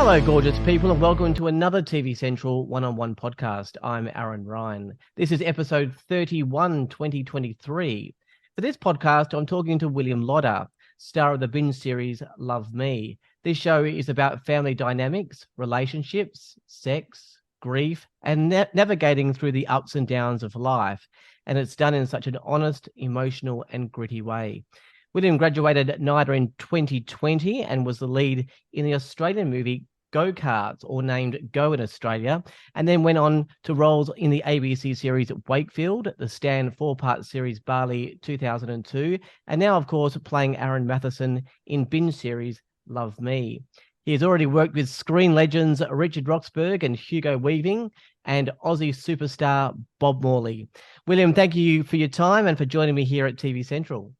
Hello, gorgeous people, and welcome to another TV Central one-on-one podcast. I'm Aaron Ryan. This is episode 31, 2023. For this podcast, I'm talking to William Lodder, star of the binge series Love Me. This show is about family dynamics, relationships, sex, grief, and navigating through the ups and downs of life. And it's done in such an honest, emotional, and gritty way. William graduated at NIDA in 2020 and was the lead in the Australian movie Go Karts, or named Go in Australia, and then went on to roles in the ABC series Wakefield, the Stan 4-part series Bali 2002, and now, of course, playing Aaron Matheson in binge series Love Me. He has already worked with screen legends Richard Roxburgh and Hugo Weaving and Aussie superstar Bob Morley. William, thank you for your time and for joining me here at TV Central.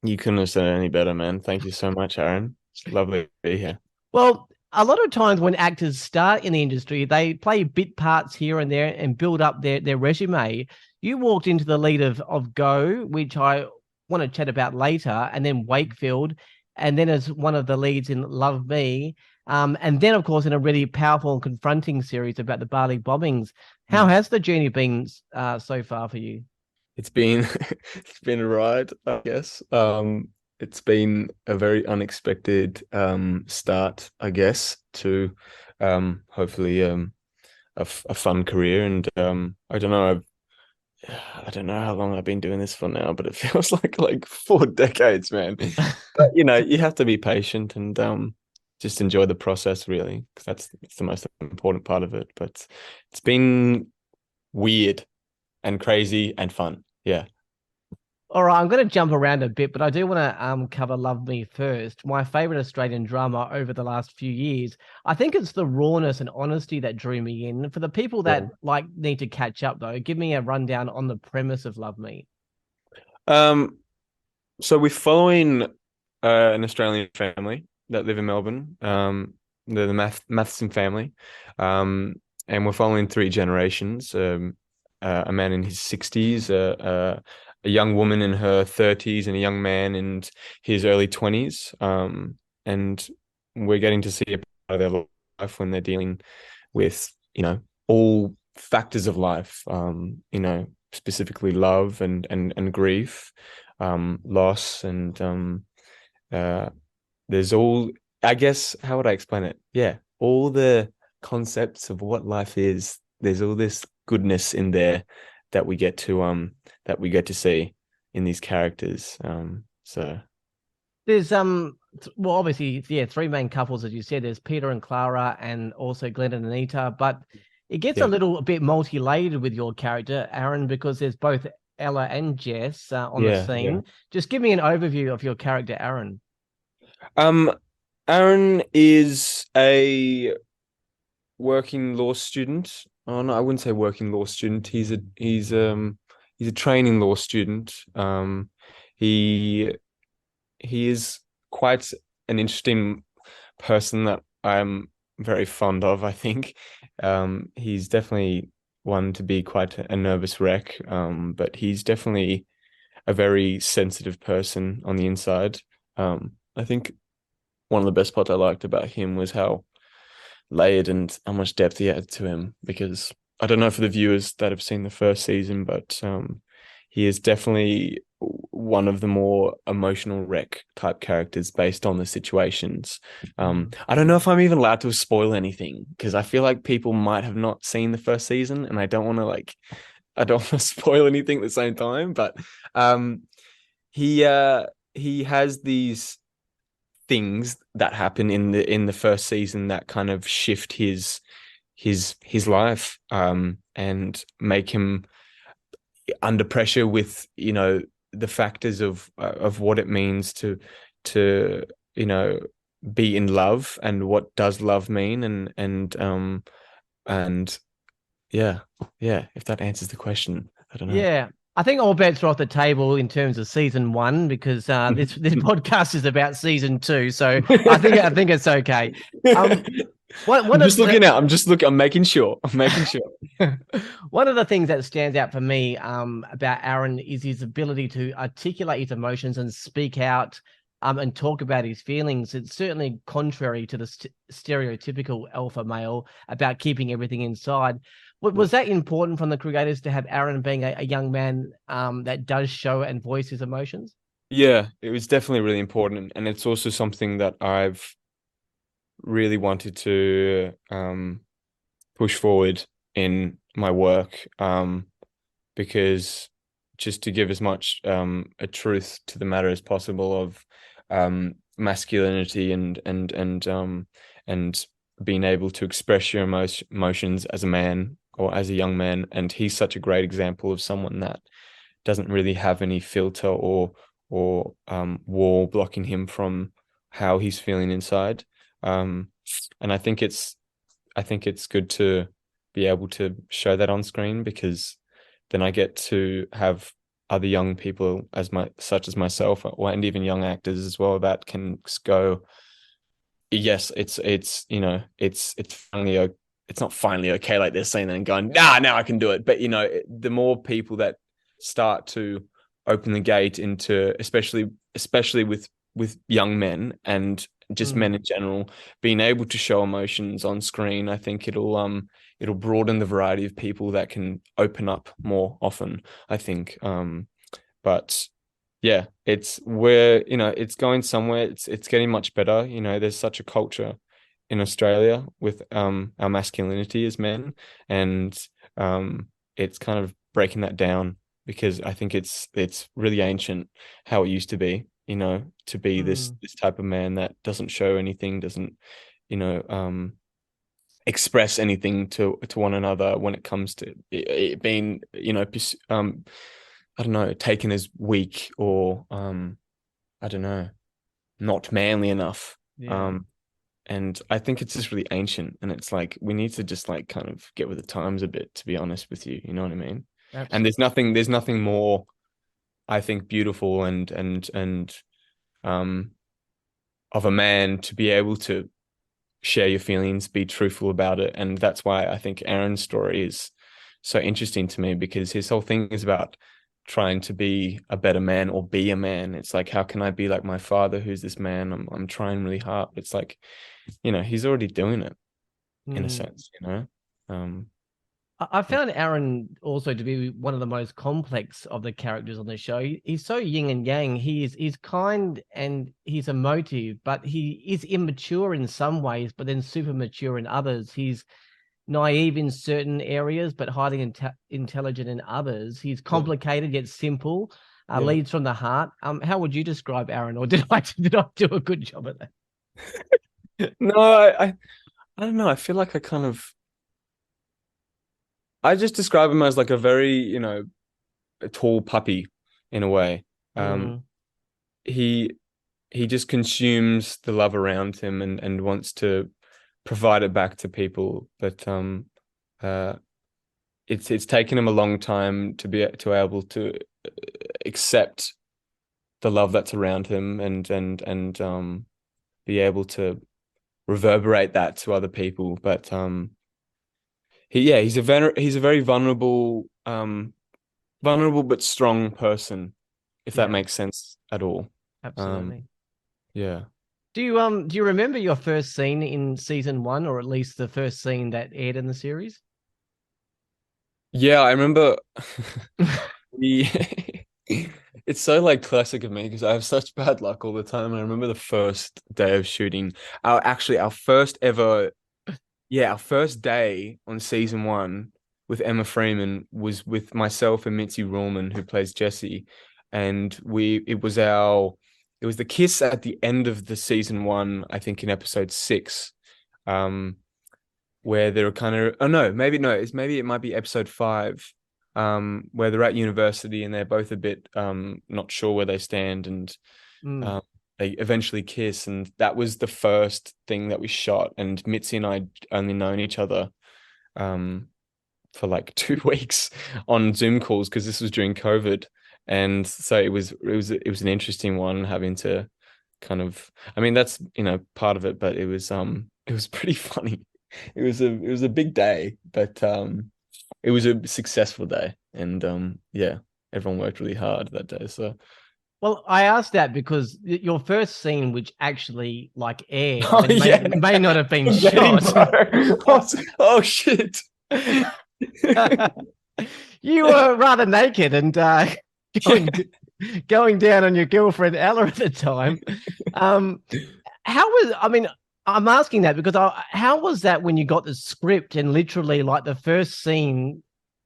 You couldn't have said it any better, man. Thank you so much, Aaron. It's lovely to be here. Well, a lot of times when actors start in the industry, they play bit parts here and there and build up their resume. You walked into the lead of Go, which I want to chat about later, and then Wakefield, and then as one of the leads in Love Me, and then, of course, in a really powerful and confronting series about the Bali bombings. How has the journey been so far for you? It's been a ride, I guess. It's been a very unexpected start, I guess, to hopefully a fun career. And I don't know, I don't know how long I've been doing this for now, but it feels like 4 decades, man. But you have to be patient and just enjoy the process, really, because that's the most important part of it. But it's been weird and crazy and fun. Yeah. All right, I'm going to jump around a bit, but I do want to cover Love Me first. My favorite Australian drama over the last few years. I think it's the rawness and honesty that drew me in. For the people that need to catch up, though, give me a rundown on the premise of Love Me. So we're following an Australian family that live in Melbourne. They're the Matheson family, and we're following 3 generations. A man in his 60s, a young woman in her 30s, and a young man in his early 20s. And we're getting to see a part of their life when they're dealing with, all factors of life, specifically love and grief, loss. And there's all, I guess, how would I explain it? Yeah, all the concepts of what life is. There's all this goodness in there that we get to see in these characters. So there's obviously 3 main couples, as you said. There's Peter and Clara, and also Glenn and Anita. But it gets a little bit multi-layered with your character, Aaron, because there's both Ella and Jess on the scene. Yeah. Just give me an overview of your character, Aaron. Aaron is a working law student. Oh no, I wouldn't say working law student. He's a training law student. He is quite an interesting person that I'm very fond of, I think. He's definitely one to be quite a nervous wreck, but he's definitely a very sensitive person on the inside. I think one of the best parts I liked about him was how layered and how much depth he had to him, because I don't know for the viewers that have seen the first season, but he is definitely one of the more emotional wreck type characters based on the situations. I don't know if I'm even allowed to spoil anything, because I feel like people might have not seen the first season, and I don't want to spoil anything at the same time. But he has these things that happen in the first season that kind of shift his life and make him under pressure with the factors of what it means to be in love, and what does love mean, and yeah, if that answers the question. I don't know. Yeah, I think all bets are off the table in terms of season 1, because this podcast is about season 2. So I think it's okay. I'm making sure. One of the things that stands out for me about Aaron is his ability to articulate his emotions and speak out and talk about his feelings. It's certainly contrary to the stereotypical alpha male about keeping everything inside. Was that important from the creators to have Aaron being a young man that does show and voice his emotions? Yeah, it was definitely really important, and it's also something that I've really wanted to push forward in my work, because just to give as much a truth to the matter as possible of masculinity and being able to express your emotions as a man or as a young man. And he's such a great example of someone that doesn't really have any filter or wall blocking him from how he's feeling inside. And I think it's good to be able to show that on screen, because then I get to have other young people such as myself, and even young actors as well, that can go, yes, it's finally, it's not finally okay, like they're saying that and going, nah, now I can do it. But the more people that start to open the gate into, especially with young men and just men in general, being able to show emotions on screen, I think it'll broaden the variety of people that can open up more often, I think. But yeah, it's going somewhere. It's getting much better. There's such a culture in Australia with our masculinity as men, and it's kind of breaking that down, because I think it's really ancient how it used to be, to be this type of man that doesn't show anything, doesn't, you know, express anything to one another when it comes to it being, I don't know, taken as weak or I don't know, not manly enough. Yeah, And I think it's just really ancient, and it's like we need to just like kind of get with the times a bit, to be honest with you. You know what I mean? And absolutely. there's nothing more, I think, beautiful and um of a man to be able to share your feelings, be truthful about it. And that's why I think Aaron's story is so interesting to me, because his whole thing is about trying to be a better man or be a man. It's like, how can I be like my father, who's this man? I'm trying really hard. It's like, he's already doing it in a sense. Um, I found Aaron also to be one of the most complex of the characters on the show. He's so yin and yang. He's kind and he's emotive, but he is immature in some ways, but then super mature in others. He's naive in certain areas, but highly intelligent in others. He's yeah, complicated yet simple. yeah. Leads from the heart. How would you describe Aaron, or did I do a good job at that? No, I don't know. I feel like I just describe him as like a very, a tall puppy in a way. Mm, He he just consumes the love around him and wants to provide it back to people. But uh, it's taken him a long time to able to accept the love that's around him and be able to reverberate that to other people. But he's a very vulnerable but strong person, if that yeah, makes sense at all. Um, absolutely. yeah. Do you remember your first scene in season one, or at least the first scene that aired in the series? Yeah, I remember the it's so like classic of me, because I have such bad luck all the time. And I remember the first day of shooting. Our first ever, yeah, our first day on season one with Emma Freeman was with myself and Mitzi Ruhlman, who plays Jessie. And it was the kiss at the end of the season one, I think in episode 6. Um, where they're kind of, oh no, maybe it might be episode 5, where they're at university and they're both a bit not sure where they stand, and Mm, um they eventually kiss. And that was the first thing that we shot, and Mitzi and I only known each other um for like 2 weeks on Zoom calls, because this was during COVID. And so it was an interesting one, having to kind of, I mean, that's part of it, but it was pretty funny. It was a big day, but it was a successful day. And yeah, everyone worked really hard that day. So Well, I asked that because your first scene, which actually like aired, Oh but yeah, may not have been Betty shot. Bro. Oh shit. You were rather naked and going going down on your girlfriend Ella at the time. Um, how was? I mean, I'm asking that because how was that when you got the script and literally like the first scene?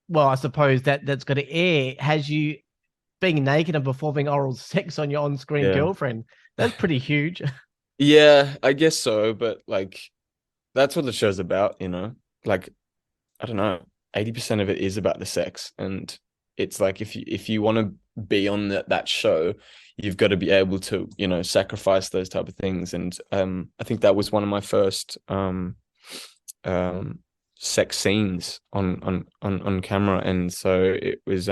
Well, I suppose that's going to air has you being naked and performing oral sex on your on-screen Yeah. girlfriend. That's pretty huge. Yeah, I guess so, but like that's what the show's about, you know? Like, I don't know, 80% of it is about the sex. And it's like if you want to be on that show, you've got to be able to, you know, sacrifice those type of things. And I think that was one of my first um sex scenes on camera. And so it was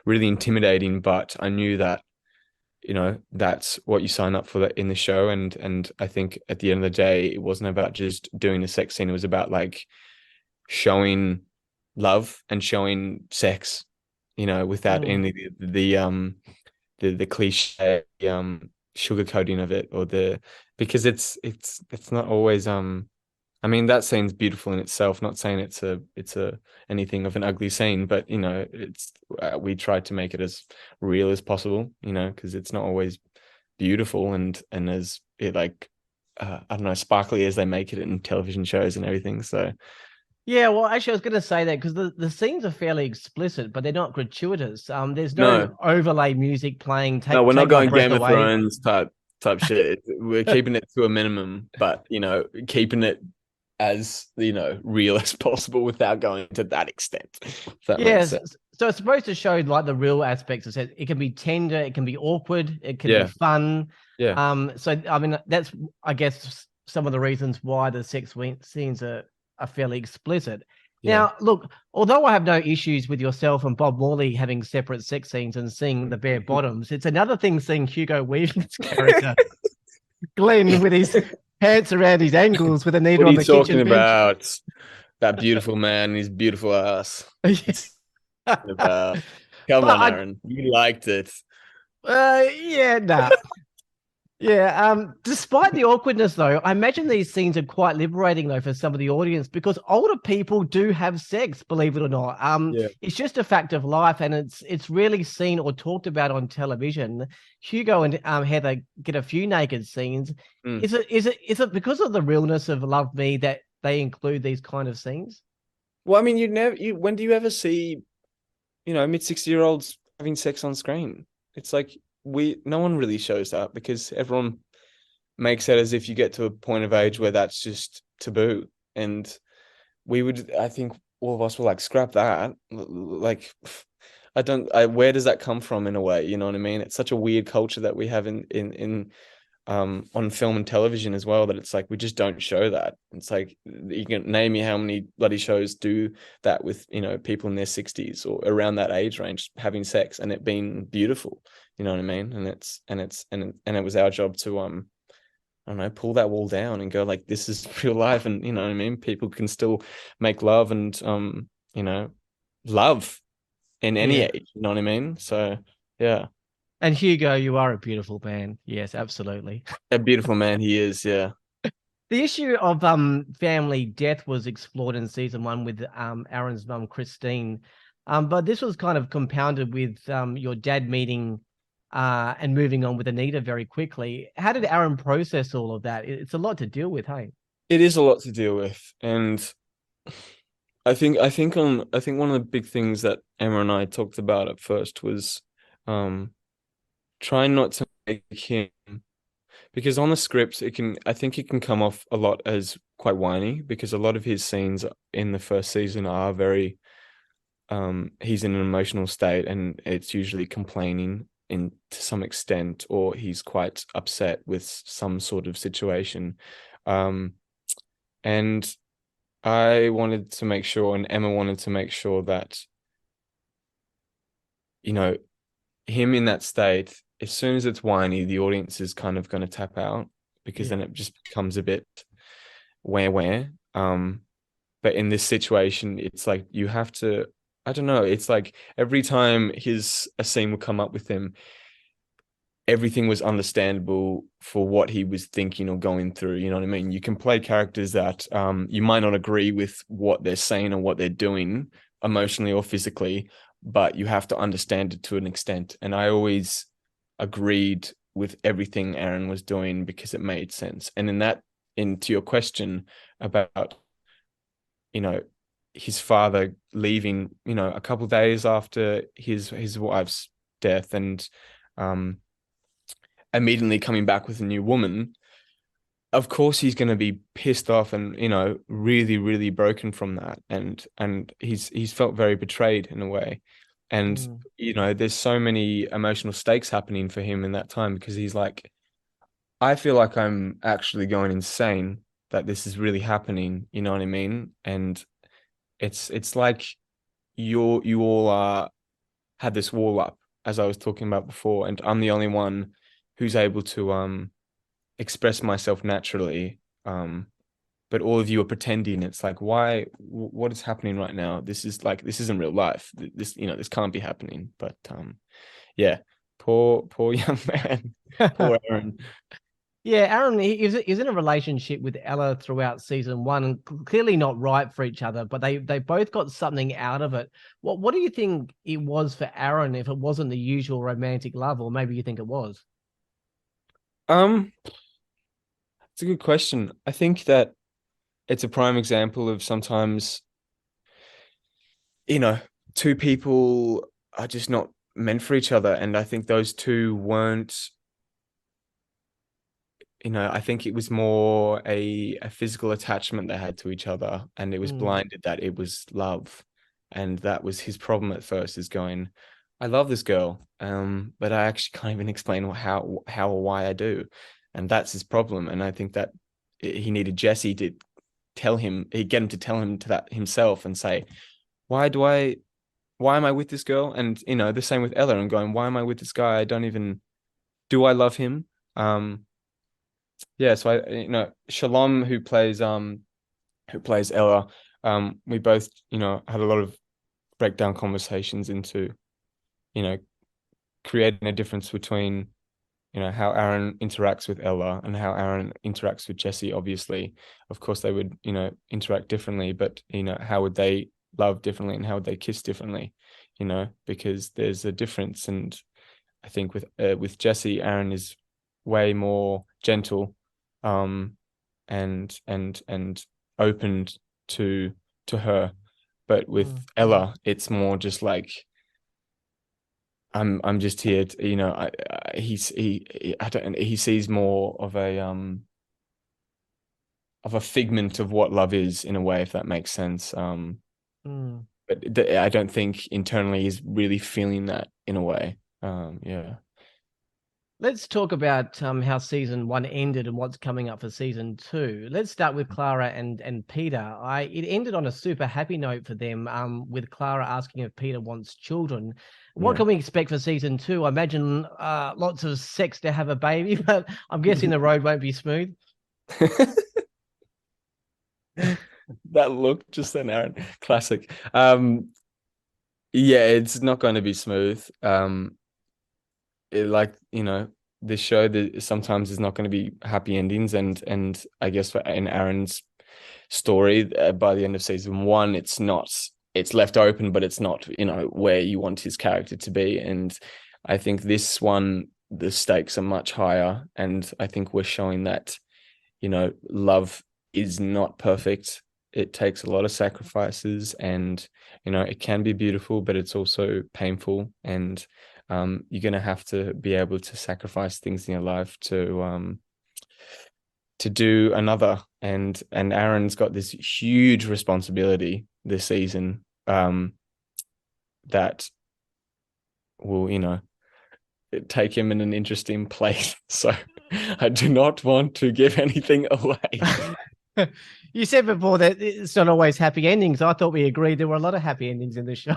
really intimidating, but I knew that you know that's what you sign up for that in the show. And I think at the end of the day it wasn't about just doing the sex scene, it was about like showing love and showing sex, you know, without Mm. any the cliche sugarcoating of it, or the because it's not always I mean, that scene's beautiful in itself. Not saying it's a anything of an ugly scene, but you know, it's we tried to make it as real as possible. You know, because it's not always beautiful and as it like I don't know, sparkly as they make it in television shows and everything. So Yeah, well, actually, I was going to say that because the scenes are fairly explicit, but they're not gratuitous. There's no no, overlay music playing. no, we're not Take my going breath Game of away. Thrones type shit. We're keeping it to a minimum, but you know, keeping it as you know real as possible without going to that extent. If that makes Yes, sense. so it's supposed to show like the real aspects of sex. It can be tender, it can be awkward, it can be Yeah, fun. yeah, So I mean, that's I guess some of the reasons why the scenes are fairly explicit. yeah. Now, look, although I have no issues with yourself and Bob Morley having separate sex scenes and seeing the bare bottoms, it's another thing seeing Hugo Weaving's character, Glenn, with his pants around his ankles with a needle What are on you the kitchen talking bench. about? That beautiful man, his beautiful ass. What's he talking about? Come But on, Aaron. You liked it. yeah, nah. Yeah, despite the awkwardness though, I imagine these scenes are quite liberating though for some of the audience because older people do have sex, believe it or not. Yeah. It's just a fact of life and it's rarely seen or talked about on television. Hugo and Heather get a few naked scenes. Mm. Is it because of the realness of Love Me that they include these kind of scenes? Well, I mean, when do you ever see, you know, mid-60-year-olds having sex on screen? It's like no one really shows that because everyone makes it as if you get to a point of age where that's just taboo. And I think all of us will like scrap that. Like, where does that come from in a way? You know what I mean? It's such a weird culture that we have in on film and television as well, that it's like we just don't show that. It's like you can name me how many bloody shows do that with, you know, people in their 60s or around that age range having sex and it being beautiful. You know what I mean? And it was our job to I don't know, pull that wall down and go like, this is real life. And you know what I mean? People can still make love and you know, love in any Yeah. age. You know what I mean? So yeah. And Hugo, you are a beautiful man. Yes, absolutely. A beautiful man he is, yeah. The issue of family death was explored in season one with Aaron's mum Christine, but this was kind of compounded with your dad meeting and moving on with Anita very quickly. How did Aaron process all of that? It's a lot to deal with, hey? It is a lot to deal with. And I think one of the big things that Emma and I talked about at first was um trying not to make him, because on the script I think it can come off a lot as quite whiny, because a lot of his scenes in the first season are very he's in an emotional state and it's usually complaining in to some extent, or he's quite upset with some sort of situation. Um and I wanted to make sure, and Emma wanted to make sure that, you know, him in that state, as soon as it's whiny, the audience is kind of going to tap out, because Yeah. then it just becomes a bit where. But in this situation, it's like you have to, I don't know, it's like every time a scene will come up with him, everything was understandable for what he was thinking or going through. You know what I mean? You can play characters that you might not agree with what they're saying or what they're doing emotionally or physically, but you have to understand it to an extent. And I always agreed with everything Aaron was doing because it made sense. And into your question about, his father leaving, a couple of days after his wife's death, and immediately coming back with a new woman, of course he's going to be pissed off and really really broken from that, and he's felt very betrayed in a way. And there's so many emotional stakes happening for him in that time, because he's like, I feel like I'm actually going insane, that this is really happening, you know what I mean? And it's like you all had this wall up, as I was talking about before, and I'm the only one who's able to express myself naturally. But all of you are pretending. It's like, why? What is happening right now? This isn't real life. This can't be happening. But yeah, poor young man, poor Aaron. Yeah, Aaron is in a relationship with Ella throughout season one, and clearly not right for each other, but they both got something out of it. What do you think it was for Aaron, if it wasn't the usual romantic love, or maybe you think it was? It's a good question. I think that it's a prime example of sometimes, two people are just not meant for each other. And I think those two weren't, I think it was more a physical attachment they had to each other, and it was blinded that it was love. And that was his problem at first, is going, I love this girl, but I actually can't even explain how or why I do. And that's his problem. And I think that he needed Jesse to get him to tell him to that himself, and say, why am I with this girl? And the same with Ella, and going, why am I with this guy? Do I love him? Yeah, so Shalom, who plays Ella, we both had a lot of breakdown conversations into creating a difference between how Aaron interacts with Ella and how Aaron interacts with Jesse. Obviously, of course, they would interact differently, but how would they love differently, and how would they kiss differently? Because there's a difference. And I think with Jesse, Aaron is way more gentle, and opened to her. But with Ella, it's more just like, I'm just here to, he sees more of a figment of what love is, in a way, if that makes sense. But I don't think internally he's really feeling that, in a way. Yeah. Let's talk about how season one ended and what's coming up for season two. Let's start with Clara and Peter. It ended on a super happy note for them, with Clara asking if Peter wants children. What can we expect for season two? I imagine lots of sex to have a baby, but I'm guessing the road won't be smooth. That look just then, Aaron. Classic. Yeah, it's not going to be smooth. This show, that sometimes is not going to be happy endings, and I guess in Aaron's story, by the end of season one, it's left open, but it's not where you want his character to be. And I think this one, the stakes are much higher, and I think we're showing that love is not perfect. It takes a lot of sacrifices, and it can be beautiful, but it's also painful. And you're going to have to be able to sacrifice things in your life to do another. And Aaron's got this huge responsibility this season, that will take him in an interesting place. So I do not want to give anything away. You said before that it's not always happy endings. I thought we agreed there were a lot of happy endings in the show.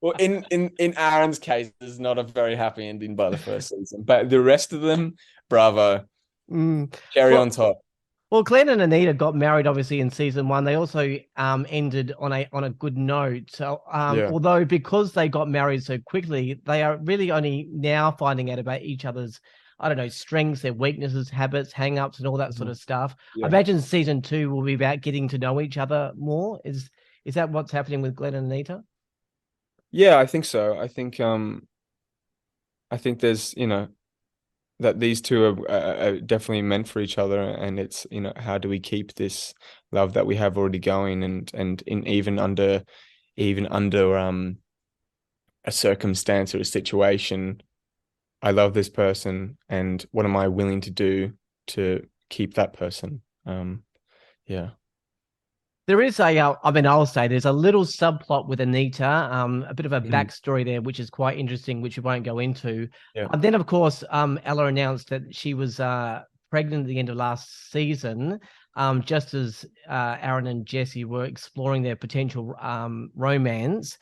Well, in Aaron's case, there's not a very happy ending by the first season, but the rest of them, bravo, cherry on top. Well, Glenn and Anita got married obviously in season one. They also ended on a good note. So Yeah. although because they got married so quickly, they are really only now finding out about each other's, I don't know, strengths, their weaknesses, habits, hang-ups, and all that sort Mhm. of stuff. I Yeah. imagine season two will be about getting to know each other more. Is that what's happening with Glenn and Anita? Yeah, I think so. I think there's, that these two are definitely meant for each other, and it's, how do we keep this love that we have already going, and in even under a circumstance or a situation, I love this person, and what am I willing to do to keep that person? Yeah. There is I mean, I'll say there's a little subplot with Anita, a bit of a Mhm. backstory there, which is quite interesting, which we won't go into. Yeah. And then, of course, Ella announced that she was pregnant at the end of last season, just as Aaron and Jesse were exploring their potential romance.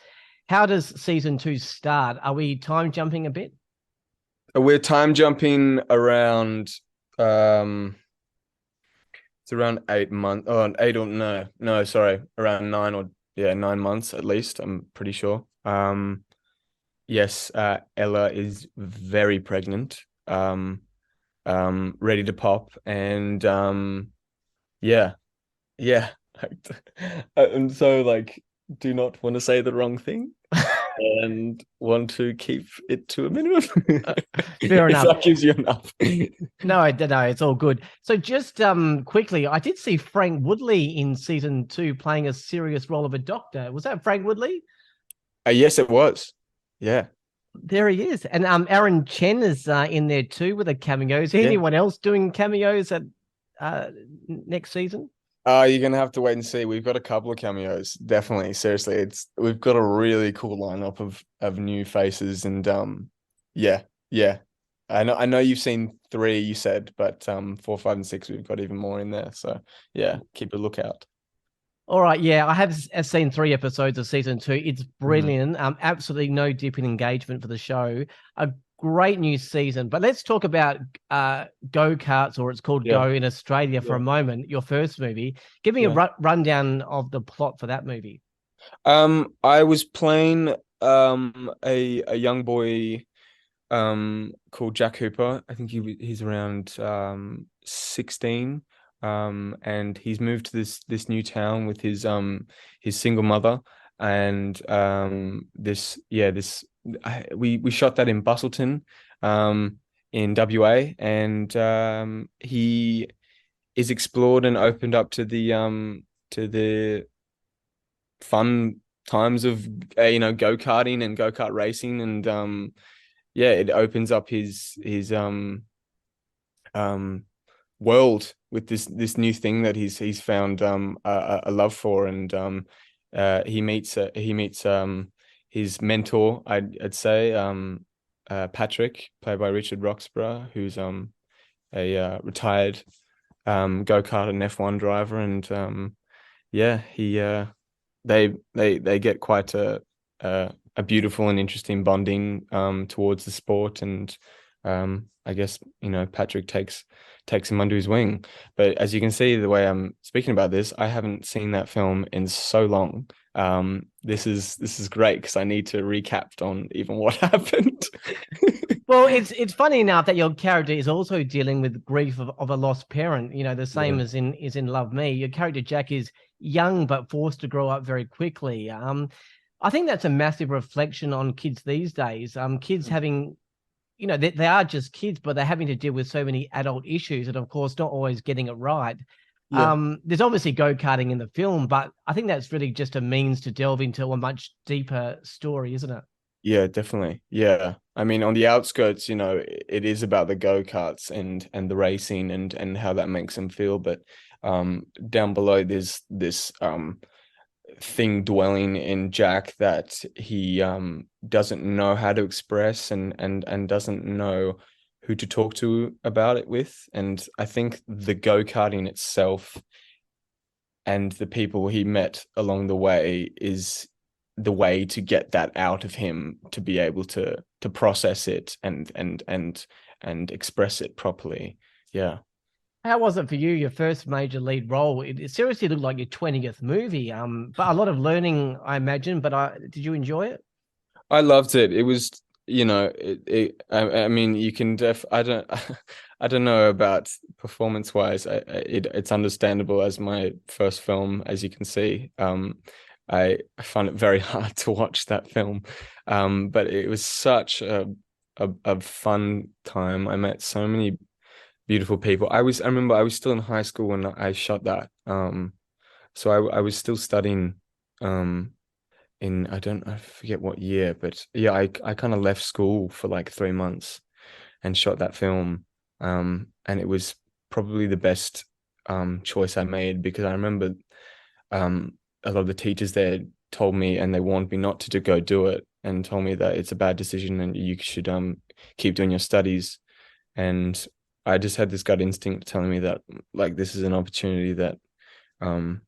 How does season two start? Are we time jumping a bit? We're time jumping around um it's around 8 months. Oh, eight or no, sorry, around 9 months at least, I'm pretty sure. Yes, Ella is very pregnant, ready to pop, and yeah, yeah. I'm so like, do not want to say the wrong thing and want to keep it to a minimum. Fair If enough. that gives you enough. No, I don't know. It's all good. So just quickly, I did see Frank Woodley in season two playing a serious role of a doctor. Was that Frank Woodley? Yes, it was. Yeah, There he is. And Aaron Chen is in there too with a cameo. Is yeah. anyone else doing cameos at next season? You're gonna have to wait and see. We've got a couple of cameos, definitely. Seriously, we've got a really cool lineup of new faces, and yeah, yeah. I know you've seen three, you said, but 4, 5, and 6, we've got even more in there. So yeah, keep a lookout. All right, yeah, I have seen 3 episodes of season two. It's Mhm. brilliant. Absolutely no dip in engagement for the show. A great new season. But let's talk about Go Karts, or it's called Yeah, Go in Australia, for a yeah. moment. Your first movie. Give me a Yeah. rundown of the plot for that movie. I was playing a young boy called Jack Hooper. I think he's around 16, and he's moved to this new town with his single mother, and we shot that in Bustleton, in WA, and he is explored and opened up to the fun times of go-karting and go-kart racing, and yeah, it opens up his um world with this new thing that he's found a love for, and he meets his mentor, I'd say, Patrick, played by Richard Roxburgh, who's a retired go-kart and F1 driver, and yeah, they get quite a beautiful and interesting bonding towards the sport, and I guess Patrick takes him under his wing. But as you can see, the way I'm speaking about this, I haven't seen that film in so long. This is great because I need to recap on even what happened. Well, it's funny enough that your character is also dealing with grief of a lost parent. You know, the same Yeah. as in Love Me. Your character Jack is young but forced to grow up very quickly. I think that's a massive reflection on kids these days. Kids having, they are just kids, but they're having to deal with so many adult issues, and of course, not always getting it right. Yeah. There's obviously go-karting in the film, but I think that's really just a means to delve into a much deeper story, isn't it? Yeah, definitely. Yeah. I mean, on the outskirts, it is about the go-karts and the racing and how that makes them feel. But down below there's this thing dwelling in Jack that he doesn't know how to express, and doesn't know who to talk to about it with. And I think the go-karting itself and the people he met along the way is the way to get that out of him, to be able to process it and express it properly. Yeah. How was it for you, your first major lead role? It seriously looked like your 20th movie. But a lot of learning, I imagine. But did you enjoy it? I loved it. It was, I mean, you can I don't, I don't know about performance wise. It's understandable as my first film, as you can see. I find it very hard to watch that film. But it was such a fun time. I met so many beautiful people. I remember I was still in high school when I shot that. So I was still studying, in I forget what year, but yeah, I kind of left school for like 3 months and shot that film. And it was probably the best choice I made, because I remember a lot of the teachers there told me, and they warned me not to go do it, and told me that it's a bad decision and you should keep doing your studies. And I just had this gut instinct telling me that, like, this is an opportunity that um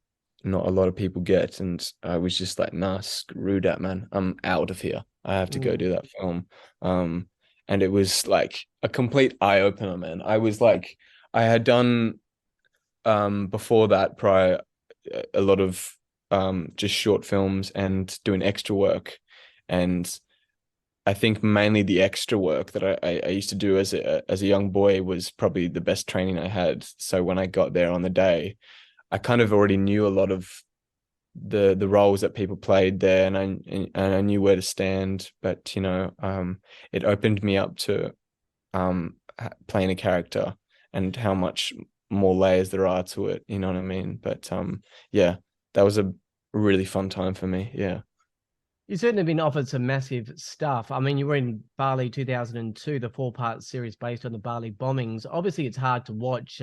not a lot of people get. And I was just like, nah, screw that, man, I'm out of here, I have to go Mm. do that film. And it was like a complete eye-opener, man. I was like, I had done before that, prior, a lot of just short films and doing extra work. And I think mainly the extra work that I used to do as a young boy was probably the best training I had. So when I got there on the day, I kind of already knew a lot of the roles that people played there, and I knew where to stand. But it opened me up to playing a character, and how much more layers there are to it. You know what I mean? But yeah, that was a really fun time for me. Yeah. You've certainly been offered some massive stuff. I mean, you were in Bali 2002, the four-part series based on the Bali bombings. Obviously, it's hard to watch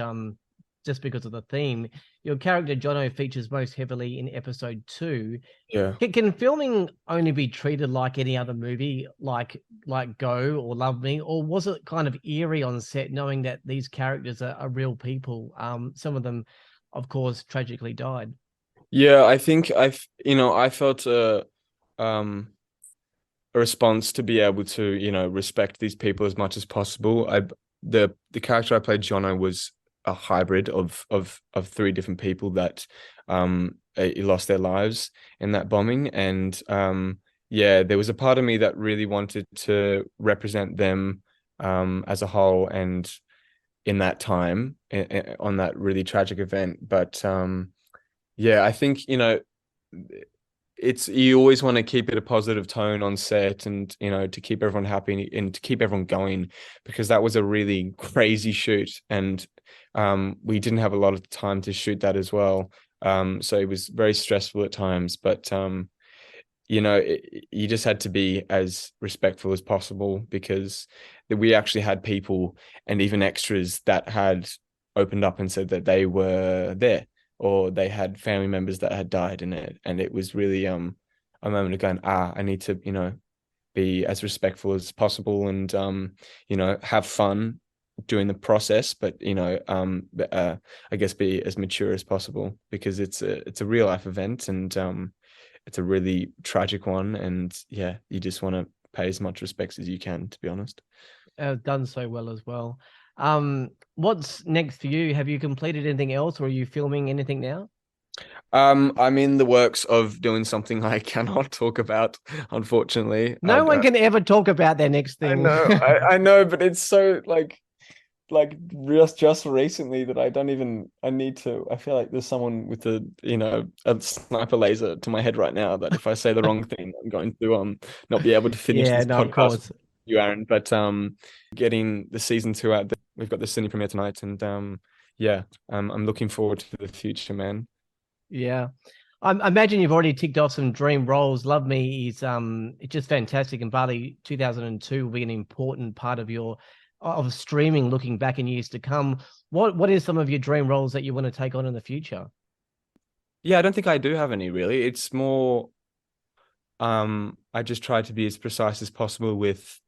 just because of the theme. Your character, Jono, features most heavily in episode 2. Yeah. Can filming only be treated like any other movie, like Go or Love Me, or was it kind of eerie on set, knowing that these characters are real people? Some of them, of course, tragically died. Yeah, I think I felt um a response to be able to, respect these people as much as possible. The character I played, Jono, was a hybrid of three different people that lost their lives in that bombing. And yeah, there was a part of me that really wanted to represent them as a whole, and in that time, on that really tragic event. But yeah, I think, it's, you always want to keep it a positive tone on set, and to keep everyone happy and to keep everyone going, because that was a really crazy shoot. And we didn't have a lot of time to shoot that as well. So it was very stressful at times. But you just had to be as respectful as possible, because we actually had people and even extras that had opened up and said that they were there, or they had family members that had died in it. And it was really a moment of going, I need to, be as respectful as possible, and have fun during the process, but I guess be as mature as possible, because it's a real life event. And it's a really tragic one. And yeah, you just want to pay as much respect as you can, to be honest. Done so well as well. What's next for you? Have you completed anything else, or are you filming anything now? I'm in the works of doing something I cannot talk about, unfortunately. No one can ever talk about their next I thing. know, I know, but it's so like just recently that I don't even, I need to, I feel like there's someone with a sniper laser to my head right now, that if I say the wrong thing, I'm going to not be able to finish Yeah, this no, of podcast with course. you, Aaron. But getting the season 2 out there, we've got the cine premiere tonight. And yeah, I'm looking forward to the future, man. Yeah. I imagine you've already ticked off some dream roles. Love Me is it's just fantastic, and Bali 2002 will be an important part of your of streaming looking back in years to come. What is some of your dream roles that you want to take on in the future? Yeah, I don't think I do have any, really. It's more, I just try to be as precise as possible with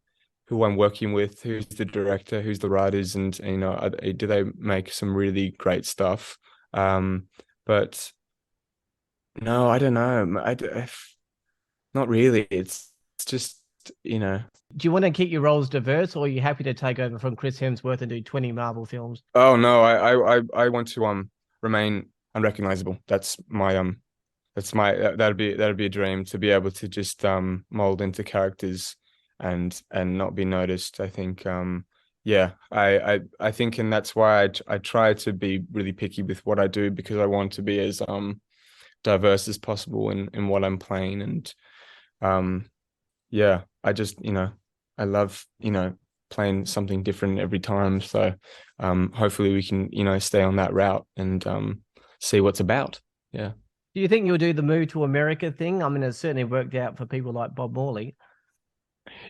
who I'm working with, who's the director, who's the writers, and do they make some really great stuff. But no, I don't know. Not really. It's just you know. Do you want to keep your roles diverse, or are you happy to take over from Chris Hemsworth and do 20 Marvel films? Oh no, I want to remain unrecognizable. That'd be a dream, to be able to just mold into characters and not be noticed. I think yeah, I think, and that's why I try to be really picky with what I do, because I want to be as diverse as possible in what I'm playing. And yeah, I just, I love, playing something different every time. So hopefully we can, stay on that route and see what's about. Yeah. Do you think you'll do the move to America thing? I mean, it's certainly worked out for people like Bob Morley.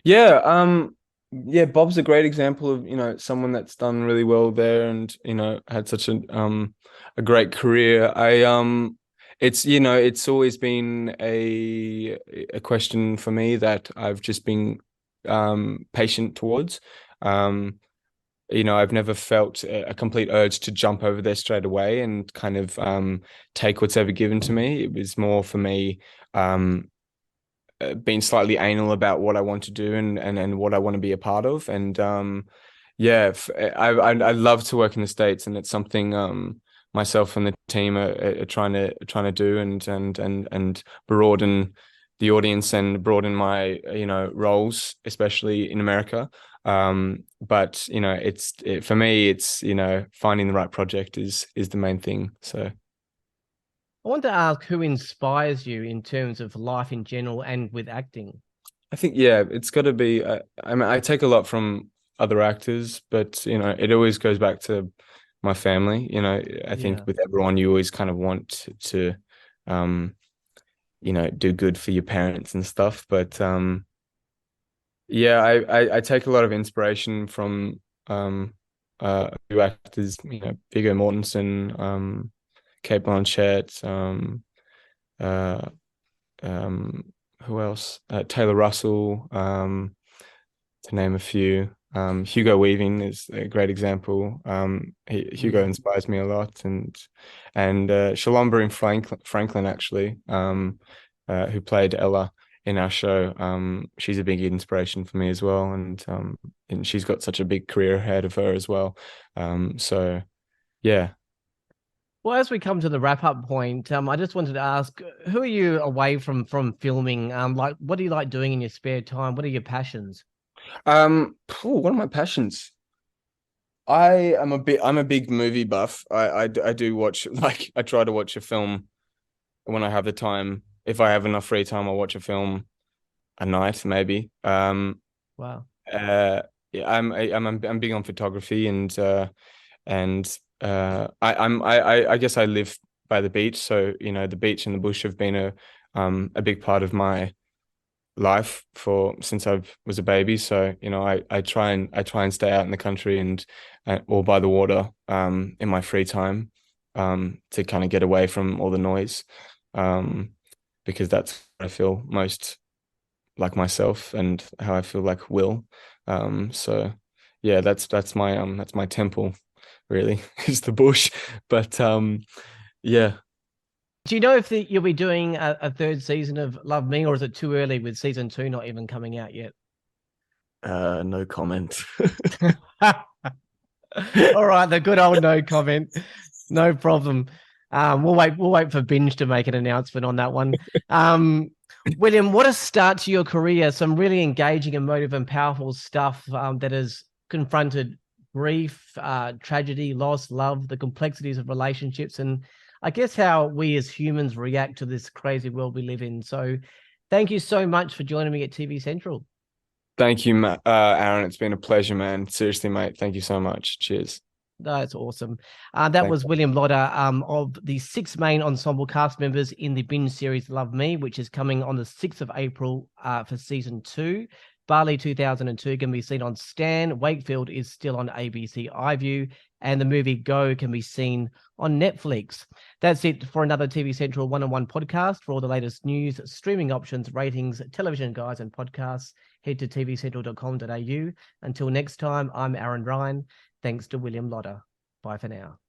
Yeah, yeah, Bob's a great example of, someone that's done really well there and, had such a great career. It's always been a question for me that I've just been patient towards. I've never felt a complete urge to jump over there straight away and kind of take what's ever given to me. It was more for me being slightly anal about what I want to do and what I want to be a part of. And yeah, I love to work in the States, and it's something myself and the team are trying to do and broaden the audience and broaden my roles, especially in America. But for me, it's finding the right project is the main thing. So I want to ask who inspires you in terms of life in general and with acting. I think, yeah, it's got to be. I mean, I take a lot from other actors, but it always goes back to my family. I think with everyone, you always kind of want to, do good for your parents and stuff. But yeah, I take a lot of inspiration from few actors. Viggo Mortensen, Kate Blanchett, uh, who else? Taylor Russell, to name a few. Hugo Weaving is a great example. Hugo inspires me a lot, and Shalom Franklin actually, who played Ella in our show. She's a big inspiration for me as well, and she's got such a big career ahead of her as well. So yeah. Well, as we come to the wrap-up point, I just wanted to ask, who are you away from filming? Like, what do you like doing in your spare time? What are your passions? What are my passions? I'm a big movie buff. I do watch, like, I try to watch a film when I have the time. If I have enough free time, I'll watch a film a night, maybe. Wow. Yeah, I'm big on photography, I guess I live by the beach, so the beach and the bush have been a big part of my life since I was a baby. So I try and stay out in the country and or by the water in my free time to kind of get away from all the noise, because that's what I feel most like myself and how I feel like Will. So yeah, that's my temple, really, is the bush. But yeah. Do you know if you'll be doing a third season of Love Me, or is it too early with season 2 not even coming out yet? No comment. All right, the good old no comment. No problem. We'll wait for Binge to make an announcement on that one. William, what a start to your career. Some really engaging, emotive, and powerful stuff that has confronted grief, tragedy, loss, love, the complexities of relationships, and I guess how we as humans react to this crazy world we live in. So thank you so much for joining me at TV Central. Thank you, Aaron. It's been a pleasure, man. Seriously, mate. Thank you so much. Cheers. That's awesome. That was William Lodder, of the 6 main ensemble cast members in the binge series Love Me, which is coming on the 6th of April for season 2. Bali 2002 can be seen on Stan. Wakefield is still on ABC iView, and the movie Go can be seen on Netflix. That's it for another TV Central one-on-one podcast. For all the latest news, streaming options, ratings, television guides, and podcasts, head to tvcentral.com.au. Until next time, I'm Aaron Ryan. Thanks to William Lodder. Bye for now.